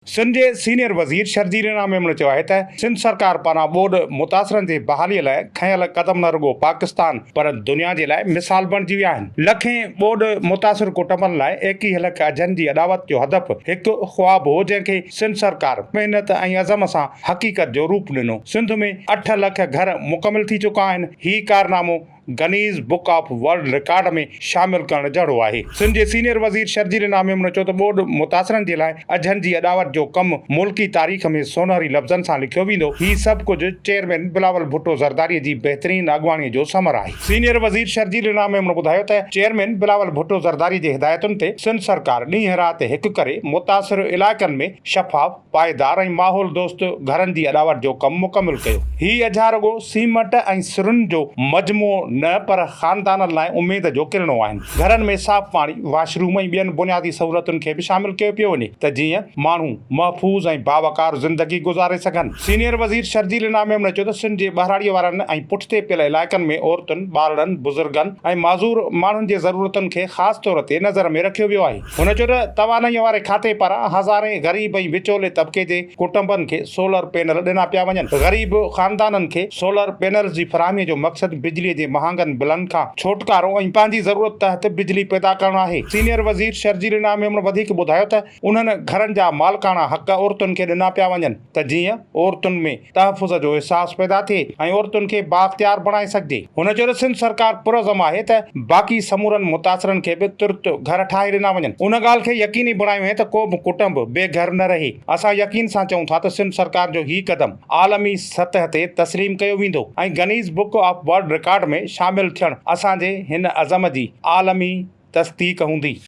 सिंध जे senior वज़ीर शर्जील इनाम मेमन चयो आहे त सिंध सरकार पारां ॿोॾ मुतासिरनि जे बहालीअ लाइ खयल क़दम न रुॻो पाकिस्तान पर दुनिया जे लाइ मिसाल बणिजी विया आहिनि। लखें ॿोॾ मुतासिर कुटुंबनि लाइ 21 लख अजनि जी अदावत जो हदफ़ हिकु ख़्वाब हो जंहिंखे सिंध सरकार महिनत ऐं अज़म सां हक़ीक़त जो रूप ॾिनो। सिंध में 8 लख घर मुकमिल थी चुका आहिनि। हीउ कारनामो गनीज़ बुक ऑफ वर्ल्ड रिकॉर्ड में शामिल करण जहिड़ो आहे। सिंध जे सीनियर वज़ीर शर्जील इनाम मेमन चयो त ॿोॾ मुतासिरनि जे लाइ अजनि जी अदावत जो कमु मुल्की तारीख़ में सोनहरी लफ़्ज़नि सां लिखियो वेंदो। हीउ सभु कुझु चेयरमैन बिलावल भुट्टो ज़रदारी जी बहितरीन अॻुवाणीअ जो समर आहे। सीनियर वज़ीर शर्जील इनाम मेमन ॿुधायो त चेयरमैन बिलावल भुट्टो ज़रदारी जे हिदायतुनि ते सिंध सरकार ॾींहं राति हिकु करे मुतासिर इलाइक़नि में शफ़ाफ, पाइदार ऐं माहौल दोस्त घरनि जी अदावत जो कमु मुकमिल कयो। हीउ अझा रुॻो सीमेंट ऐं सिरुनि जो मजमूओ न पर ख़ानदाननि लाइ उमेद जो किरणो आहिनि। घरनि में साफ़ पाणी, वॉशरूम ऐं ॿियनि बुनियादी सहूलियतुनि खे बि शामिल कयो पियो वञे त जीअं माण्हू महफ़ूज़ ऐं बावकार ज़िंदगी गुज़ारे सघनि। सीनियर वज़ीर शर्जील इनाम मेमन चयो त सिंध जे ॿाहिराड़ीअ वारनि ऐं पुठिते पियल इलाइक़नि में औरतुनि, ॿारनि, बुज़ुर्गनि ऐं माज़ूर माण्हुनि जे ज़रूरतुनि खे ख़ासि तौर ते नज़र में रखियो वियो आहे। हुन चयो त तवानाईअ वारे खाते पारां हज़ारे ग़रीब ऐं विचोले तबिके जे कुटुंबनि खे सोलर पैनल ॾिना पिया वञनि। ग़रीब ख़ानदाननि खे सोलर पैनल्स जी फ़राहमीअ जो मक़सदु बिजलीअ जे महांगनि बिलनि खां छुटकारो ऐं पंहिंजी ज़रूरत तहत बिजली पैदा करणु आहे। सीनियर वज़ीर शर्जील इनाम मेमन वधीक ॿुधायो त उन्हनि घरनि जा मालिकाना हक़ औरतुनि खे ॾिना पिया वञनि त जीअं औरतुनि में तहफ़ुज़ जो अहसासु पैदा थिए ऐं औरतुनि खे बाख़्तियार बणाए सघिजे। हुन चयो त सिंध सरकार पुरज़म आहे त बाक़ी समूरनि मुतासिरनि खे बि तुर्त घर ठाहे ॾिना वञनि। उन ॻाल्हि खे यकीनी बणायो आहे त को बि कुटुंब बेघर न रहे। असां यकीन सां चऊं था त सिंध सरकार जो हीउ क़दम आलमी सतह ते तस्लीम कयो वेंदो ऐं गनीज़ बुक ऑफ वर्ल्ड रिकॉर्ड में शामिल थियणु असांजे हिन अज़म जी आलमी तस्दीक़ हूंदी।